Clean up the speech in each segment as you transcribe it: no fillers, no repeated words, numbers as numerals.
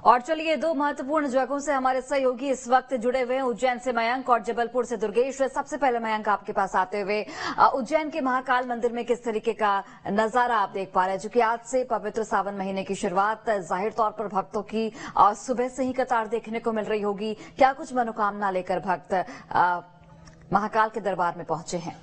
और चलिए दो महत्वपूर्ण जगहों से हमारे सहयोगी इस वक्त जुड़े हुए हैं, उज्जैन से मयंक और जबलपुर से दुर्गेश। सबसे पहले मयंक, आपके पास आते हुए उज्जैन के महाकाल मंदिर में किस तरीके का नजारा आप देख पा रहे हैं? क्योंकि आज से पवित्र सावन महीने की शुरुआत, जाहिर तौर पर भक्तों की सुबह से ही कतार देखने को मिल रही होगी। क्या कुछ मनोकामना लेकर भक्त महाकाल के दरबार में पहुंचे हैं?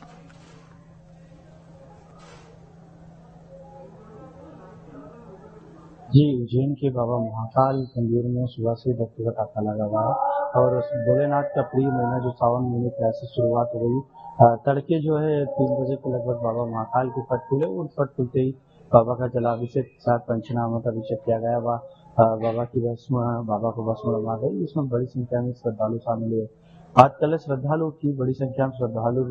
जी, उज्जैन के बाबा महाकाल मंदिर में सुबह से भक्तों का तांता लगा हुआ है और भोलेनाथ का प्रिय महीना जो सावन महीने की ऐसी शुरुआत हो गई। तड़के जो है 3 बजे के लगभग बाबा महाकाल के पट खुले और पट खुलते ही बाबा का जलाभिषेक के साथ पंचनामा का अभिषेक किया गया। बाबा की बाबा को भस्म रमा गई। इसमें बड़ी संख्या में श्रद्धालु शामिल हुए। आज कल श्रद्धालु की बड़ी संख्या में श्रद्धालु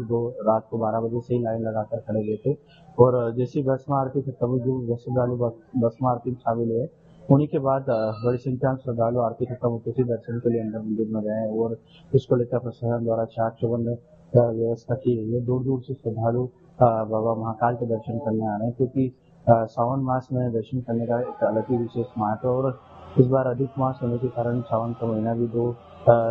रात को 12 बजे से ही लाइन लगाकर खड़े हुए थे और जैसी भस्म आरती खत्म हुई, जो श्रद्धालु भस्म आरती में शामिल हुए, उन्हीं के बाद बड़ी संख्या में श्रद्धालु आरती खत्म होते ही दर्शन के लिए अंदर मंदिर में गए और इसको लेकर प्रशासन द्वारा चाक चौबंद व्यवस्था की गई है। दूर दूर से श्रद्धालु बाबा महाकाल के दर्शन करने आ रहे हैं, क्योंकि सावन मास में दर्शन करने का एक अलग ही विशेष महत्व है और इस बार अधिक मास होने के कारण सावन का महीना भी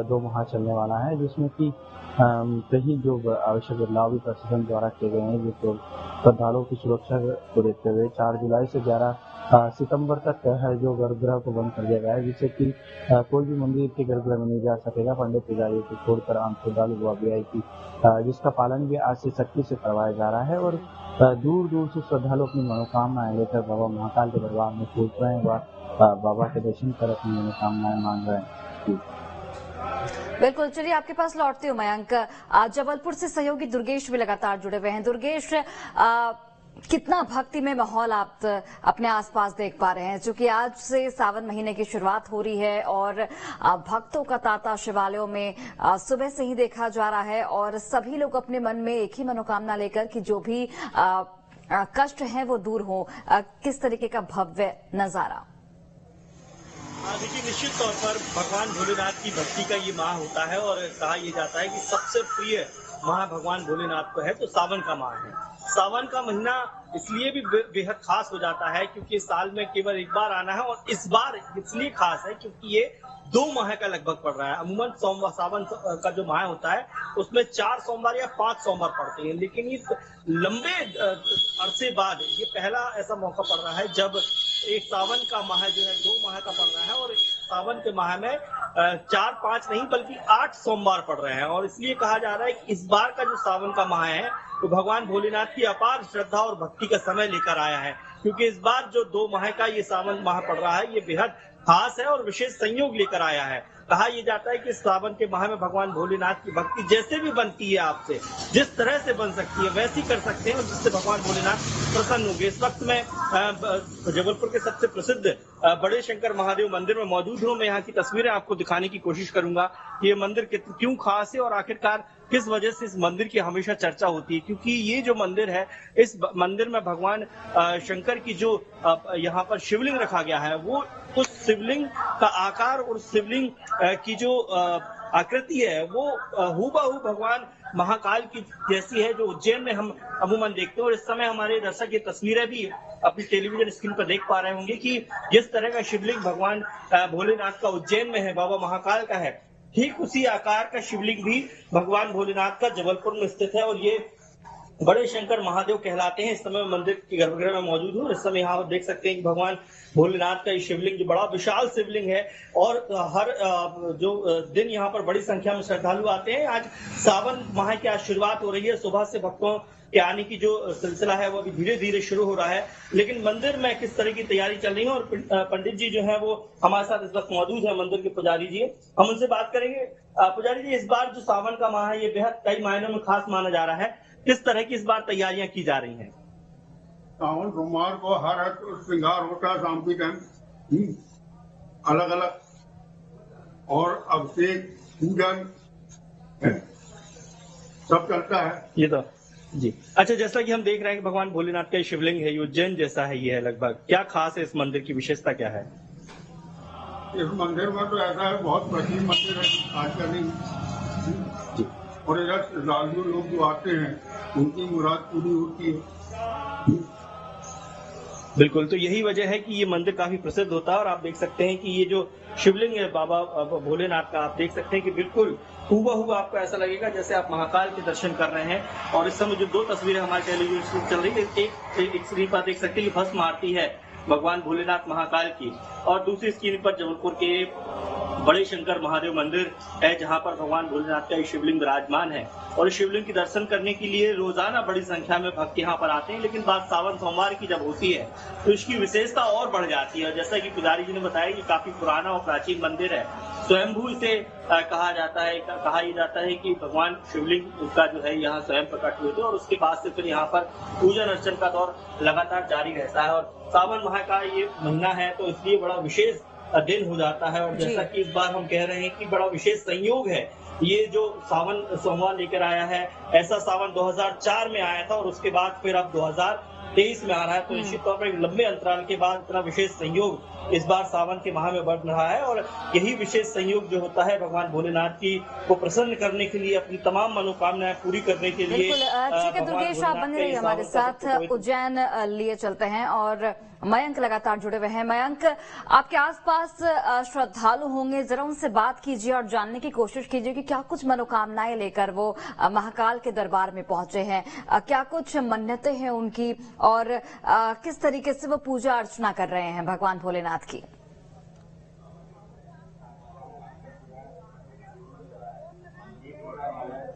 दो माह चलने वाला है, जिसमें कि कई जो आवश्यक बदलाव भी प्रशासन द्वारा किए गए हैं, जिसको श्रद्धालुओं की सुरक्षा को देखते हुए 4 जुलाई से 11 सितंबर तक है जो गर्भगृह को बंद कर दिया गया है, जिससे कि कोई भी मंदिर के गर्भगृह में नहीं जा सकेगा पंडित पुजारी को छोड़कर आम श्रद्धालु व वीआईपी, जिसका पालन भी आज से सख्ती से करवाया जा रहा है। और दूर दूर से श्रद्धालु अपनी मनोकामनाएं लेकर बाबा महाकाल के दरबार में पहुंच रहे हैं व बाबा के दर्शन कर अपनी मनोकामनाएं मांग रहे हैं। बिल्कुल, चलिए आपके पास लौटते हो मयंक। जबलपुर से सहयोगी दुर्गेश भी लगातार जुड़े हुए हैं। दुर्गेश, कितना भक्ति में माहौल आप अपने आसपास देख पा रहे हैं? क्योंकि आज से सावन महीने की शुरुआत हो रही है और भक्तों का तांता शिवालयों में सुबह से ही देखा जा रहा है और सभी लोग अपने मन में एक ही मनोकामना लेकर कि जो भी कष्ट है वो दूर हो। किस तरीके का भव्य नजारा? देखिए, निश्चित तौर पर भगवान भोलेनाथ की भक्ति का ये माह होता है और कहा यह जाता है कि सबसे प्रिय माह भगवान भोलेनाथ को है तो सावन का माह है। सावन का महीना इसलिए भी बेहद खास हो जाता है क्योंकि साल में केवल एक बार आना है और इस बार इसलिए खास है क्योंकि ये 2 माह का लगभग पड़ रहा है। अमूमन सोमवार सावन का जो माह होता है उसमें 4 सोमवार या 5 सोमवार पड़ते हैं, लेकिन इस लंबे अरसे बाद ये पहला ऐसा मौका पड़ रहा है जब एक सावन का माह जो है 2 माह का पड़ रहा है और सावन के माह में 4-5 नहीं बल्कि 8 सोमवार पड़ रहे हैं। और इसलिए कहा जा रहा है कि इस बार का जो सावन का माह है तो भगवान भोलेनाथ की अपार श्रद्धा और भक्ति का समय लेकर आया है, क्योंकि इस बार जो 2 माह का ये सावन माह पड़ रहा है ये बेहद खास है और विशेष संयोग लेकर आया है। कहा यह जाता है कि सावन के माह में भगवान भोलेनाथ की भक्ति जैसे भी बनती है, आपसे जिस तरह से बन सकती है वैसी कर सकते हैं और जिससे भगवान भोलेनाथ प्रसन्न होंगे। इस वक्त मैं जबलपुर के सबसे प्रसिद्ध बड़े शंकर महादेव मंदिर में मौजूद हूँ। मैं यहाँ की तस्वीरें आपको दिखाने की कोशिश करूंगा कि ये मंदिर क्यों खास है और आखिरकार किस वजह से इस मंदिर की हमेशा चर्चा होती है। क्योंकि ये जो मंदिर है, इस मंदिर में भगवान शंकर की जो यहाँ पर शिवलिंग रखा गया है, वो उस शिवलिंग का आकार और शिवलिंग की जो आकृति है वो हूबहू भगवान महाकाल की जैसी है, जो उज्जैन में हम अमूमन देखते हैं। और इस समय हमारे दर्शक ये तस्वीरें भी अपनी टेलीविजन स्क्रीन पर देख पा रहे होंगे कि जिस तरह का शिवलिंग भगवान भोलेनाथ का उज्जैन में है, बाबा महाकाल का है, ठीक उसी आकार का शिवलिंग भी भगवान भोलेनाथ का जबलपुर में स्थित है और ये बड़े शंकर महादेव कहलाते हैं। इस समय मंदिर के गर्भगृह में मौजूद हूँ। इस समय यहाँ देख सकते हैं कि भगवान भोलेनाथ का ये शिवलिंग जो बड़ा विशाल शिवलिंग है और हर जो दिन यहाँ पर बड़ी संख्या में श्रद्धालु आते हैं। आज सावन माह की आज शुरुआत हो रही है। सुबह से भक्तों के आने की जो सिलसिला है वो अभी धीरे धीरे शुरू हो रहा है, लेकिन मंदिर में किस तरह की तैयारी चल रही है और पंडित जी जो है वो हमारे साथ इस वक्त मौजूद है, मंदिर के पुजारी जी, हम उनसे बात करेंगे। पुजारी जी, इस बार जो सावन का माह है ये बेहद कई मायनों में खास माना जा रहा है, किस तरह की इस बार तैयारियां की जा रही हैं? सावन सोमवार को हर श्रृंगार होता है, शाम की टाइम अलग अलग और अभिषेक पूजन सब चलता है। ये तो जी अच्छा, जैसा कि हम देख रहे हैं कि भगवान भोलेनाथ का शिवलिंग है, ये उज्जैन जैसा है, ये है लगभग, क्या खास है इस मंदिर की, विशेषता क्या है? इस मंदिर में तो ऐसा है, बहुत प्राचीन मंदिर है आज का नहीं, और इधर श्रद्धालु लोग जो आते हैं उनकी मुराद पूरी होती है। बिल्कुल, तो यही वजह है कि ये मंदिर काफी प्रसिद्ध होता है और आप देख सकते हैं कि ये जो शिवलिंग है बाबा भोलेनाथ का, आप देख सकते हैं कि बिल्कुल हूबहू आपको ऐसा लगेगा जैसे आप महाकाल के दर्शन कर रहे हैं। और इस समय जो दो तस्वीरें हमारे टेलीविजन पर चल रही है, एक स्क्रीन पर देख सकते हैं कि भस्म आरती है भगवान भोलेनाथ महाकाल की, और दूसरी स्क्रीन पर जबलपुर के बड़े शंकर महादेव मंदिर है जहां पर भगवान भोलेनाथ का शिवलिंग विराजमान है। और शिवलिंग के दर्शन करने के लिए रोजाना बड़ी संख्या में भक्त यहाँ पर आते हैं, लेकिन बात सावन सोमवार की जब होती है तो इसकी विशेषता और बढ़ जाती है। जैसा कि पुजारी जी ने बताया कि काफी पुराना और प्राचीन मंदिर है, स्वयंभू इसे कहा ये जाता है कि भगवान शिवलिंग का जो है यहाँ स्वयं प्रकट हुए थे और उसके बाद से फिर यहाँ पर पूजन अर्चन का दौर लगातार जारी रहता है। और सावन माह का ये महीना है तो इसलिए बड़ा विशेष दिन हो जाता है। और जैसा कि इस बार हम कह रहे हैं कि बड़ा विशेष संयोग है, ये जो सावन सोमवार लेकर आया है, ऐसा सावन 2004 में आया था और उसके बाद फिर अब 2023 में आ रहा है। तो निश्चित तौर पर एक लंबे अंतराल के बाद इतना विशेष संयोग इस बार सावन के माह में बढ़ रहा है। और यही विशेष संयोग जो होता है भगवान भोलेनाथ की को प्रसन्न करने के लिए, अपनी तमाम मनोकामनाएं पूरी करने के लिए। ठीक है दुर्गेश, आप बने रहिए हमारे साथ। उज्जैन लिए चलते हैं और मयंक लगातार जुड़े हुए हैं। मयंक, आपके आसपास श्रद्धालु होंगे, जरा उनसे बात कीजिए और जानने की कोशिश कीजिए कि क्या कुछ मनोकामनाएं लेकर वो महाकाल के दरबार में पहुंचे हैं, क्या कुछ मन्नतें हैं उनकी, और किस तरीके से वो पूजा अर्चना कर रहे हैं भगवान भोलेनाथ की।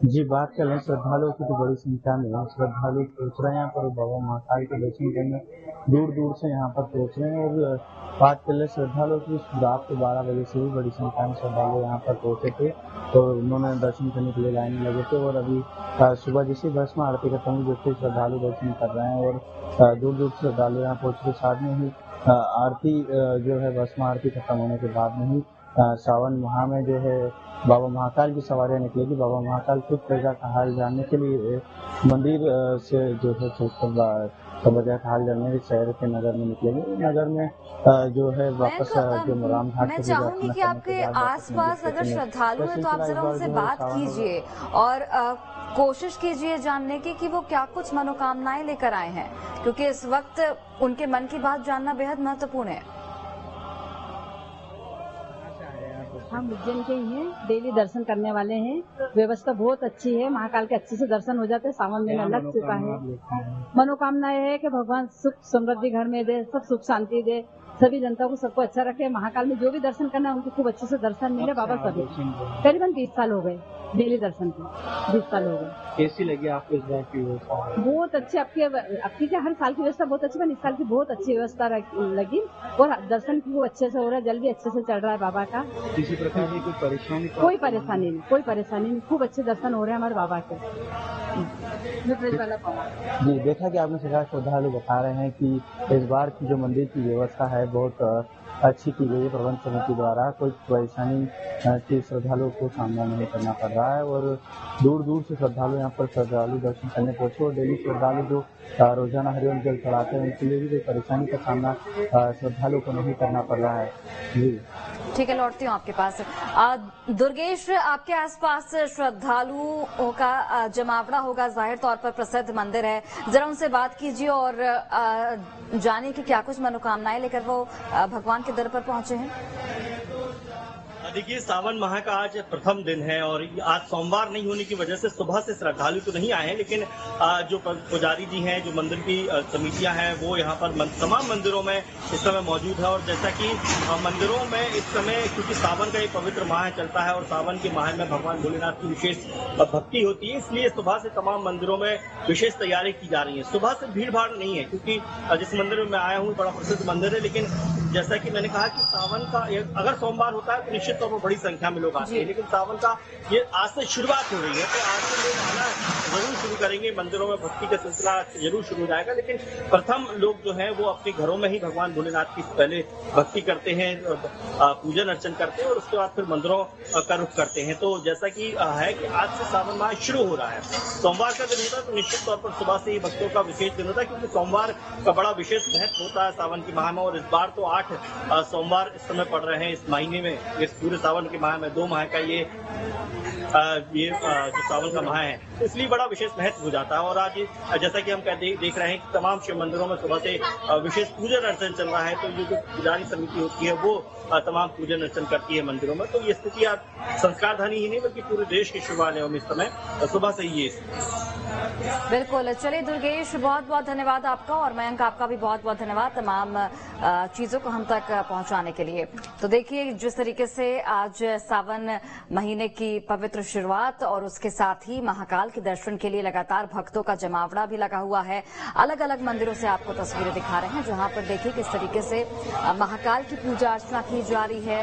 जी, बात करें श्रद्धालुओं की तो बड़ी संख्या में श्रद्धालु पहुंच रहे हैं यहाँ पर बाबा महाकाल के दर्शन करने, दूर दूर से यहाँ पर पहुंच रहे हैं। और बात कर ले श्रद्धालुओं की, रात को 12 बजे से भी बड़ी संख्या में श्रद्धालु यहाँ पर पहुंचे थे तो उन्होंने दर्शन करने के लिए लाइन में लगे थे। और अभी सुबह जैसे भस्म आरती खत्म हुई जैसे श्रद्धालु दर्शन कर रहे हैं और दूर दूर से श्रद्धालु यहाँ पहुंच के साथ में ही आरती जो है भस्म आरती खत्म होने के बाद में ही सावन माह में जो है बाबा महाकाल की सवारियां निकलेगी। बाबा महाकाल खुद प्रजा का हाल जानने के लिए मंदिर से जो है प्रजा का हाल जानने के शहर के नगर में निकलेंगे। नगर में जो है वापस जो राम घाट मैं चाहूंगी कि आपके आसपास अगर श्रद्धालु हैं तो आप जरा उनसे बात कीजिए और कोशिश कीजिए जानने की कि वो क्या कुछ मनोकामनाएं लेकर आए हैं, क्योंकि इस वक्त उनके मन की बात जानना बेहद महत्वपूर्ण है। हम उज्जैन के ही हैं, डेली दर्शन करने वाले हैं। व्यवस्था बहुत अच्छी है, महाकाल के अच्छे से दर्शन हो जाते हैं। सावन महीना लग चुका है। मनोकामना है कि भगवान सुख समृद्धि घर में दे, सब सुख शांति दे, सभी जनता को सबको अच्छा रखे। महाकाल में जो भी दर्शन करना है उनको खूब अच्छे से दर्शन मिले। बाबा सभी करीबन 20 साल हो गए डेली दर्शन के, 20 साल हो गए। कैसी लगी आपको इस बार की व्यवस्था? बहुत अच्छी, आपकी क्या हर साल की व्यवस्था बहुत अच्छी, पर इस साल की बहुत अच्छी व्यवस्था लगी और दर्शन खूब अच्छे से हो रहा है, जल्दी अच्छे से चल रहा है बाबा का। किसी प्रकार की कोई परेशानी? कोई परेशानी नहीं, खूब अच्छे दर्शन हो रहे हैं हमारे बाबा के। जी, देखा कि आपने सभी श्रद्धालु बता रहे हैं कि इस बार की जो मंदिर की व्यवस्था है बहुत अच्छी की गई है प्रबंध समिति द्वारा। कोई परेशानी की श्रद्धालुओं को सामना नहीं करना पड़ रहा है और दूर दूर से श्रद्धालु यहाँ पर श्रद्धालु दर्शन करने पहुंचे। और डेली श्रद्धालु जो रोजाना हरिओम जल चढ़ाते हैं उनके लिए भी कोई परेशानी का सामना श्रद्धालु को नहीं करना पड़ रहा है। जी ठीक है, लौटती हूँ आपके पास। दुर्गेश, आपके आसपास श्रद्धालुओं का जमावड़ा होगा, जाहिर तौर पर प्रसिद्ध मंदिर है, जरा उनसे बात कीजिए और जानिए कि क्या कुछ मनोकामनाएं लेकर वो भगवान के दर पर पहुंचे हैं। देखिए, सावन माह का आज प्रथम दिन है और आज सोमवार नहीं होने की वजह से सुबह से श्रद्धालु तो नहीं आए हैं, लेकिन जो पुजारी जी हैं, जो मंदिर की समितियां हैं, वो यहाँ पर तमाम मंदिरों में इस समय मौजूद है। और जैसा कि मंदिरों में इस समय, क्योंकि सावन का एक पवित्र माह चलता है और सावन के माह में भगवान भोलेनाथ की विशेष भक्ति होती है, इसलिए सुबह से तमाम मंदिरों में विशेष तैयारी की जा रही है। सुबह से भीड़ भाड़ नहीं है, क्योंकि जिस मंदिर में मैं आया हूँ बड़ा प्रसिद्ध मंदिर है, लेकिन जैसा कि मैंने कहा कि सावन का अगर सोमवार होता है तो निश्चित तौर पर बड़ी संख्या में लोग आते हैं, लेकिन सावन का ये आज से शुरुआत हो रही है, तो आज से लोग आना जरूर शुरू करेंगे। मंदिरों में भक्ति का सिलसिला जरूर शुरू हो जाएगा, लेकिन प्रथम लोग जो है वो अपने घरों में ही भगवान भोलेनाथ की पहले भक्ति करते हैं, पूजन अर्चन करते हैं और उसके बाद फिर मंदिरों का रुख करते हैं। तो जैसा कि है कि आज से सावन माह शुरू हो रहा है, सोमवार का दिन होता है तो निश्चित तौर पर सुबह से ही भक्तों का विशेष दिन होता है, क्योंकि सोमवार का बड़ा विशेष महत्व होता है सावन के माह में। और इस बार तो 8 8 सोमवार इस समय पड़ रहे हैं इस महीने में, इस पूरे सावन के माह में 2 माह का ये जो सावन का माह है, इसलिए बड़ा विशेष महत्व हो जाता है। और आज जैसा कि हम देख रहे हैं कि तमाम शिव मंदिरों में सुबह से विशेष पूजन अर्चन चल रहा है, तो ये जो पुजारी समिति होती है वो तमाम पूजन अर्चन करती है मंदिरों में। तो ये स्थिति आज संस्कारधानी ही नहीं बल्कि पूरे देश के शिवालयों में इस समय सुबह से ही ये बिल्कुल। चलिए दुर्गेश, बहुत बहुत धन्यवाद आपका, और मयंक आपका भी बहुत बहुत धन्यवाद तमाम चीजों को हम तक पहुंचाने के लिए। तो देखिए जिस तरीके से आज सावन महीने की पवित्र शुरुआत और उसके साथ ही महाकाल के दर्शन के लिए लगातार भक्तों का जमावड़ा भी लगा हुआ है। अलग अलग मंदिरों से आपको तस्वीरें दिखा रहे हैं जहां पर देखिए किस तरीके से महाकाल की पूजा अर्चना की जा रही है,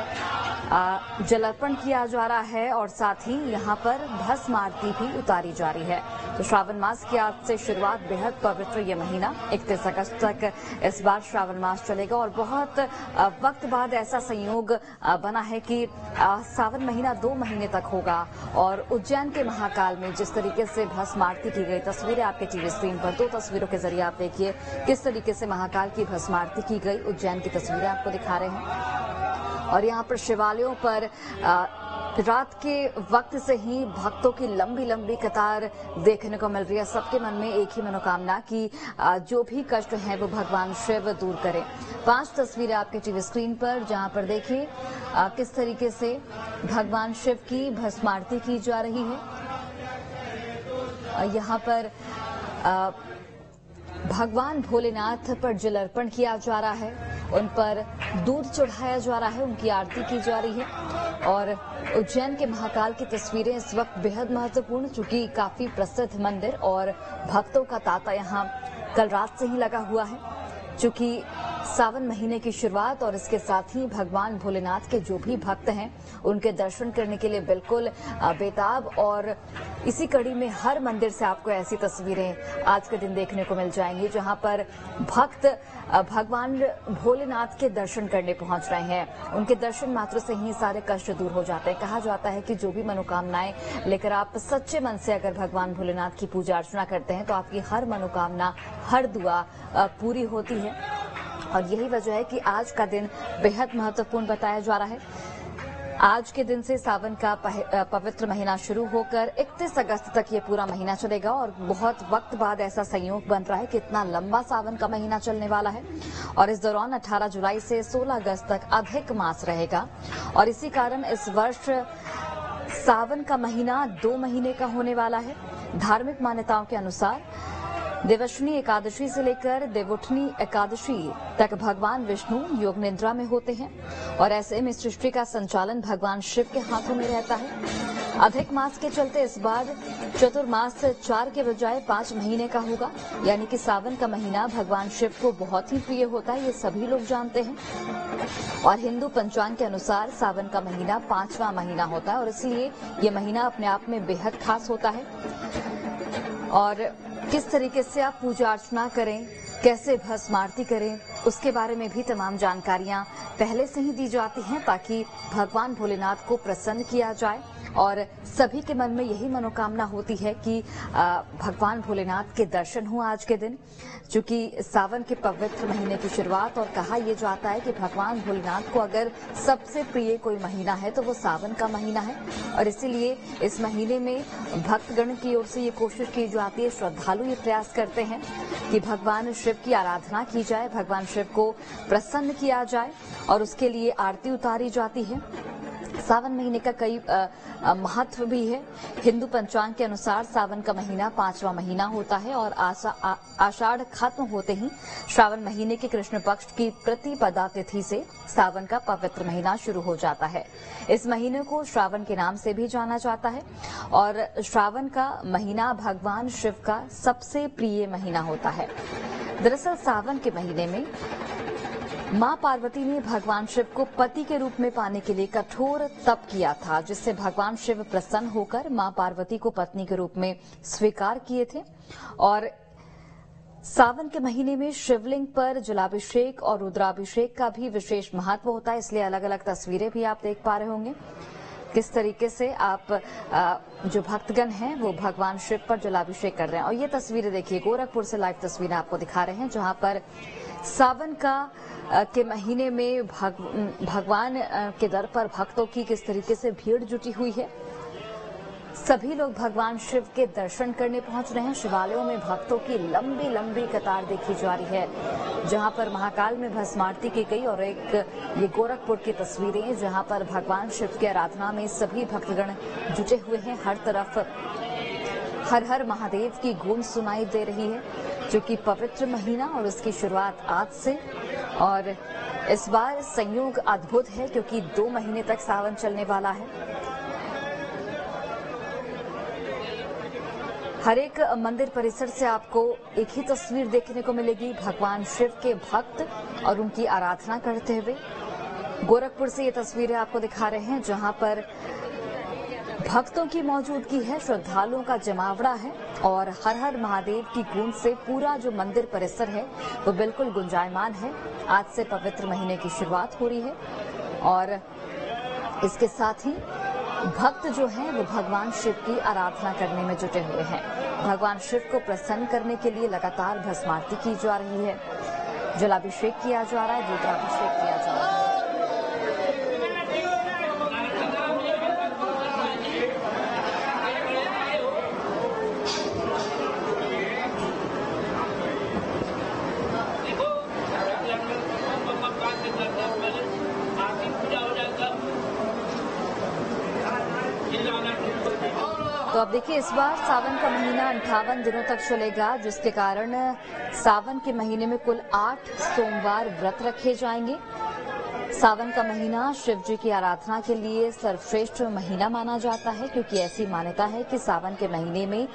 जल अर्पण किया जा रहा है और साथ ही यहाँ पर भस्म आरती भी उतारी जा रही है। तो श्रावण मास की आज से शुरुआत, बेहद पवित्र ये महीना 31 अगस्त तक इस बार श्रावण मास चलेगा और बहुत वक्त बाद ऐसा संयोग बना है कि सावन महीना 2 महीने तक होगा। और उज्जैन के महाकाल में जिस तरीके से भस्म आरती की गई, तस्वीरें आपके टीवी स्क्रीन पर 2 तस्वीरों के जरिए आप देखिए किस तरीके से महाकाल की भस्म आरती की गई। उज्जैन की तस्वीरें आपको दिखा रहे हैं और यहाँ पर शिवालयों पर रात के वक्त से ही भक्तों की लंबी लंबी कतार देखने को मिल रही है। सबके मन में एक ही मनोकामना कि जो भी कष्ट है वो भगवान शिव दूर करें। 5 तस्वीरें आपके टीवी स्क्रीन पर जहां पर देखिए किस तरीके से भगवान शिव की भस्म आरती की जा रही है। यहाँ पर भगवान भोलेनाथ पर जल अर्पण किया जा रहा है, उन पर दूध चढ़ाया जा रहा है, उनकी आरती की जा रही है। और उज्जैन के महाकाल की तस्वीरें इस वक्त बेहद महत्वपूर्ण, चूंकि काफी प्रसिद्ध मंदिर और भक्तों का तांता यहाँ कल रात से ही लगा हुआ है। चूंकि सावन महीने की शुरुआत और इसके साथ ही भगवान भोलेनाथ के जो भी भक्त हैं उनके दर्शन करने के लिए बिल्कुल बेताब, और इसी कड़ी में हर मंदिर से आपको ऐसी तस्वीरें आज के दिन देखने को मिल जाएंगी जहां पर भक्त भगवान भोलेनाथ के दर्शन करने पहुंच रहे हैं। उनके दर्शन मात्र से ही सारे कष्ट दूर हो जाते हैं। कहा जाता है कि जो भी मनोकामनाएं लेकर आप सच्चे मन से अगर भगवान भोलेनाथ की पूजा अर्चना करते हैं तो आपकी हर मनोकामना, हर दुआ पूरी होती है। और यही वजह है कि आज का दिन बेहद महत्वपूर्ण बताया जा रहा है। आज के दिन से सावन का पवित्र महीना शुरू होकर 31 अगस्त तक ये पूरा महीना चलेगा और बहुत वक्त बाद ऐसा संयोग बन रहा है कि इतना लंबा सावन का महीना चलने वाला है। और इस दौरान 18 जुलाई से 16 अगस्त तक अधिक मास रहेगा और इसी कारण इस वर्ष सावन का महीना 2 महीने का होने वाला है। धार्मिक मान्यताओं के अनुसार देवशनी एकादशी से लेकर देवोठनी एकादशी तक भगवान विष्णु योग निद्रा में होते हैं और ऐसे में सृष्टि का संचालन भगवान शिव के हाथों में रहता है। अधिक मास के चलते इस बार चतुर्मास 4 के बजाय 5 महीने का होगा, यानी कि सावन का महीना भगवान शिव को बहुत ही प्रिय होता है, ये सभी लोग जानते हैं। और हिंदू पंचांग के अनुसार सावन का महीना 5वां महीना होता है और इसलिए ये महीना अपने आप में बेहद खास होता है। और किस तरीके से आप पूजा अर्चना करें, कैसे भस्म आरती करें, उसके बारे में भी तमाम जानकारियां पहले से ही दी जाती हैं ताकि भगवान भोलेनाथ को प्रसन्न किया जाए। और सभी के मन में यही मनोकामना होती है कि भगवान भोलेनाथ के दर्शन हो आज के दिन, चूंकि सावन के पवित्र महीने की शुरुआत। और कहा यह जाता है कि भगवान भोलेनाथ को अगर सबसे प्रिय कोई महीना है तो वो सावन का महीना है और इसीलिए इस महीने में भक्तगण की ओर से ये कोशिश की जाती है, श्रद्धालु ये प्रयास करते हैं कि भगवान शिव की आराधना की जाए, भगवान शिव को प्रसन्न किया जाए और उसके लिए आरती उतारी जाती है। सावन महीने का कई महत्व भी है। हिंदू पंचांग के अनुसार सावन का महीना 5वां महीना होता है और आषाढ़ खत्म होते ही श्रावण महीने के कृष्ण पक्ष की प्रतिपदा तिथि से सावन का पवित्र महीना शुरू हो जाता है। इस महीने को श्रावण के नाम से भी जाना जाता है और श्रावण का महीना भगवान शिव का सबसे प्रिय महीना होता है। दरअसल सावन के महीने में मां पार्वती ने भगवान शिव को पति के रूप में पाने के लिए कठोर तप किया था, जिससे भगवान शिव प्रसन्न होकर मां पार्वती को पत्नी के रूप में स्वीकार किए थे। और सावन के महीने में शिवलिंग पर जलाभिषेक और रुद्राभिषेक का भी विशेष महत्व होता है, इसलिए अलग अलग तस्वीरें भी आप देख पा रहे होंगे। किस तरीके से आप जो भक्तगण हैं वो भगवान शिव पर जलाभिषेक कर रहे हैं। और ये तस्वीरें देखिए, गोरखपुर से लाइव तस्वीरें आपको दिखा रहे हैं, जहां पर सावन के महीने में भगवान के दर पर भक्तों की किस तरीके से भीड़ जुटी हुई है। सभी लोग भगवान शिव के दर्शन करने पहुंच रहे हैं। शिवालयों में भक्तों की लंबी लंबी कतार देखी जा रही है, जहां पर महाकाल में भस्म आरती की गई। और एक ये गोरखपुर की तस्वीरें, जहां पर भगवान शिव की आराधना में सभी भक्तगण जुटे हुए हैं। हर तरफ हर हर महादेव की गूंज सुनाई दे रही है, जो कि पवित्र महीना और उसकी शुरुआत आज से। और इस बार संयोग अद्भुत है, क्योंकि 2 महीने तक सावन चलने वाला है। हर एक मंदिर परिसर से आपको एक ही तस्वीर देखने को मिलेगी, भगवान शिव के भक्त और उनकी आराधना करते हुए। गोरखपुर से ये तस्वीरें आपको दिखा रहे हैं, जहां पर भक्तों की मौजूदगी है, श्रद्धालुओं का जमावड़ा है और हर हर महादेव की गूंज से पूरा जो मंदिर परिसर है वो बिल्कुल गुंजायमान है। आज से पवित्र महीने की शुरुआत हो रही है और इसके साथ ही भक्त जो हैं वो भगवान शिव की आराधना करने में जुटे हुए हैं। भगवान शिव को प्रसन्न करने के लिए लगातार भस्म आरती की जा रही है, जलाभिषेक किया जा रहा है, रुद्राभिषेक किया जा रहा है। तो अब देखिए, इस बार सावन का महीना 58 दिनों तक चलेगा, जिसके कारण सावन के महीने में कुल 8 सोमवार व्रत रखे जाएंगे। सावन का महीना शिव जी की आराधना के लिए सर्वश्रेष्ठ महीना माना जाता है, क्योंकि ऐसी मान्यता है कि सावन के महीने में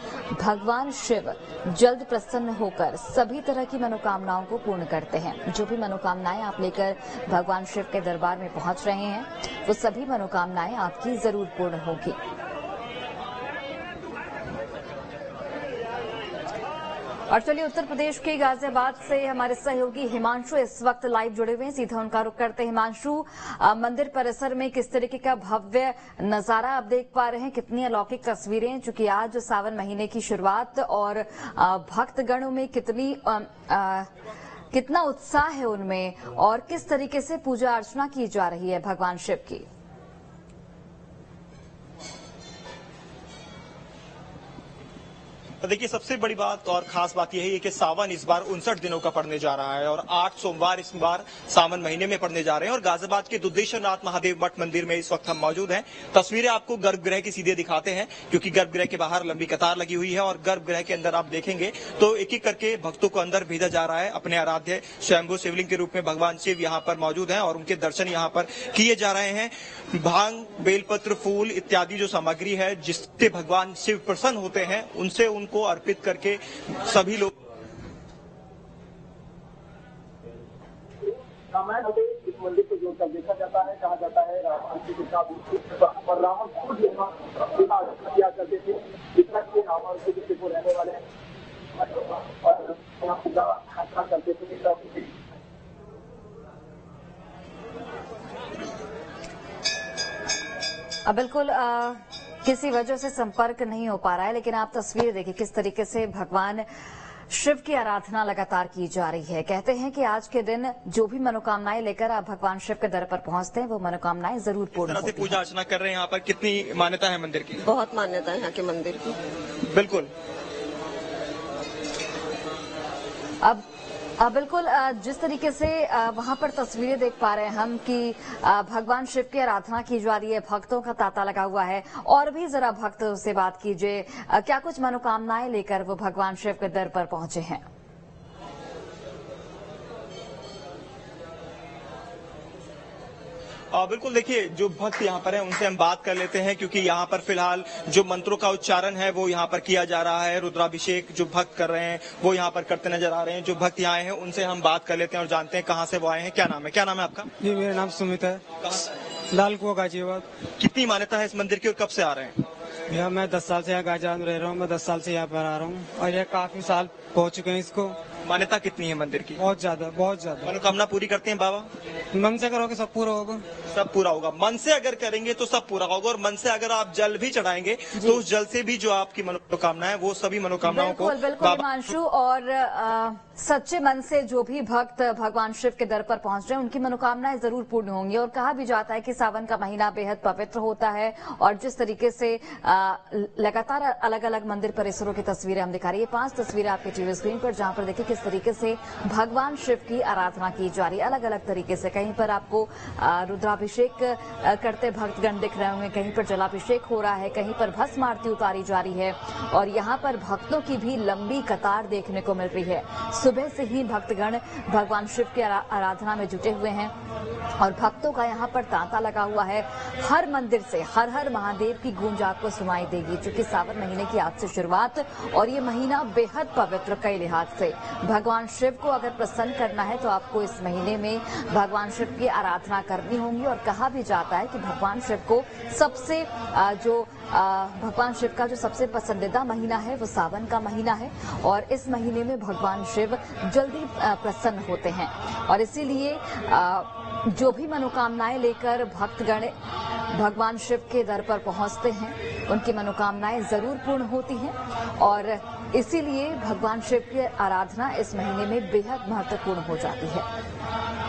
भगवान शिव जल्द प्रसन्न होकर सभी तरह की मनोकामनाओं को पूर्ण करते हैं। जो भी मनोकामनाएं आप लेकर भगवान शिव के दरबार में पहुंच रहे हैं, वो सभी मनोकामनाएं आपकी जरूर पूर्ण होगी। और चलिए, उत्तर प्रदेश के गाजियाबाद से हमारे सहयोगी हिमांशु इस वक्त लाइव जुड़े हुए हैं, सीधा उनका रुख करते हैं। हिमांशु, मंदिर परिसर में किस तरीके का भव्य नजारा आप देख पा रहे हैं, कितनी अलौकिक तस्वीरें, चूंकि आज सावन महीने की शुरुआत और भक्तगणों में कितना उत्साह है उनमें, और किस तरीके से पूजा अर्चना की जा रही है भगवान शिव की। देखिए, सबसे बड़ी बात और खास बात यही है कि सावन इस बार 59 दिनों का पड़ने जा रहा है और 8 सोमवार इस बार सावन महीने में पड़ने जा रहे हैं। और गाजियाबाद के दुद्धेश्वरनाथ महादेव मठ मंदिर में इस वक्त हम मौजूद हैं। तस्वीरें आपको गर्भगृह की सीधे दिखाते हैं, क्योंकि गर्भगृह के बाहर लंबी कतार लगी हुई है और गर्भगृह के अंदर आप देखेंगे तो एक एक करके भक्तों को अंदर भेजा जा रहा है। अपने आराध्य स्वयंभू शिवलिंग के रूप में भगवान शिव यहाँ पर मौजूद हैं और उनके दर्शन यहाँ पर किए जा रहे हैं। भांग, बेलपत्र, फूल इत्यादि जो सामग्री है जिससे भगवान शिव प्रसन्न होते हैं, उनसे उनको अर्पित करके सभी लोग रामायण में इस मंदिर को जोड़कर देखा जाता है। कहा जाता है और रावण खुद किया करते थे, जितना कि रावण को रहने वाले और करते थे। बिल्कुल किसी वजह से संपर्क नहीं हो पा रहा है, लेकिन आप तस्वीर देखिए किस तरीके से भगवान शिव की आराधना लगातार की जा रही है। कहते हैं कि आज के दिन जो भी मनोकामनाएं लेकर आप भगवान शिव के दर पर पहुंचते हैं, वो मनोकामनाएं जरूर पूर्ण होती हैं। पूजा अर्चना कर रहे हैं यहाँ पर, कितनी मान्यता है मंदिर की? बहुत मान्यता है यहाँ के मंदिर की। बिल्कुल। अब बिल्कुल जिस तरीके से वहां पर तस्वीरें देख पा रहे हैं हम कि भगवान शिव की आराधना की जा रही है, भक्तों का तांता लगा हुआ है। और भी जरा भक्तों से बात कीजिए, क्या कुछ मनोकामनाएं लेकर वो भगवान शिव के दर पर पहुंचे हैं? बिल्कुल, देखिए जो भक्त यहाँ पर हैं उनसे हम बात कर लेते हैं, क्योंकि यहाँ पर फिलहाल जो मंत्रों का उच्चारण है वो यहाँ पर किया जा रहा है। रुद्राभिषेक जो भक्त कर रहे हैं वो यहाँ पर करते नजर आ रहे हैं। जो भक्त यहाँ आए हैं उनसे हम बात कर लेते हैं और जानते हैं कहाँ से वो आए हैं। क्या नाम है? क्या नाम है आपका? जी, मेरा नाम सुमित है, लाल कुआं गाजियाबाद। कितनी मान्यता है इस मंदिर की और कब से आ रहे हैं? भैया मैं 10 साल से यहाँ गाजियाबाद में रह रहा हूँ। मैं 10 साल से यहाँ पर आ रहा हूँ और यह काफी साल पहुँच चुके हैं। इसको मान्यता कितनी है मंदिर की? बहुत ज्यादा, बहुत ज्यादा। मनोकामना पूरी करते हैं बाबा? मन से करोगे सब पूरा होगा। सब पूरा होगा। मन से अगर करेंगे तो सब पूरा होगा, और मन से अगर आप जल भी चढ़ाएंगे तो उस जल से भी जो आपकी मनोकामना है वो सभी मनोकामनाओं को बिल्कुल हिमांशु, और सच्चे मन से जो भी भक्त भगवान शिव के दर पर पहुंच रहे हैं उनकी मनोकामनाएं जरूर पूर्ण होंगी। और कहा भी जाता है कि सावन का महीना बेहद पवित्र होता है, और जिस तरीके से लगातार अलग अलग मंदिर परिसरों की तस्वीरें हम दिखा रही है, 5 तस्वीरें आपके टीवी स्क्रीन पर, जहां पर देखिए किस तरीके से भगवान शिव की आराधना की जा रही है अलग अलग तरीके से। कहीं पर आपको रुद्राभिषेक करते भक्तगण दिख रहे होंगे, कहीं पर जलाभिषेक हो रहा है, कहीं पर भस्म आरती उतारी जा रही है, और यहाँ पर भक्तों की भी लंबी कतार देखने को मिल रही है। सुबह से ही भक्तगण भगवान शिव की आराधना में जुटे हुए हैं, और भक्तों का यहाँ पर तांता लगा हुआ है। हर मंदिर से हर हर महादेव की गूंज आपको सुनाई देगी, क्योंकि सावन महीने की आज से शुरुआत, और ये महीना बेहद पवित्र कई लिहाज से। भगवान शिव को अगर प्रसन्न करना है तो आपको इस महीने में भगवान शिव की आराधना करनी होगी। और कहा भी जाता है कि भगवान शिव को सबसे भगवान शिव का जो सबसे पसंदीदा महीना है वो सावन का महीना है, और इस महीने में भगवान शिव जल्दी प्रसन्न होते हैं, और इसीलिए जो भी मनोकामनाएं लेकर भक्तगण भगवान शिव के दर पर पहुंचते हैं उनकी मनोकामनाएं जरूर पूर्ण होती हैं, और इसीलिए भगवान शिव की आराधना इस महीने में बेहद महत्वपूर्ण हो जाती है।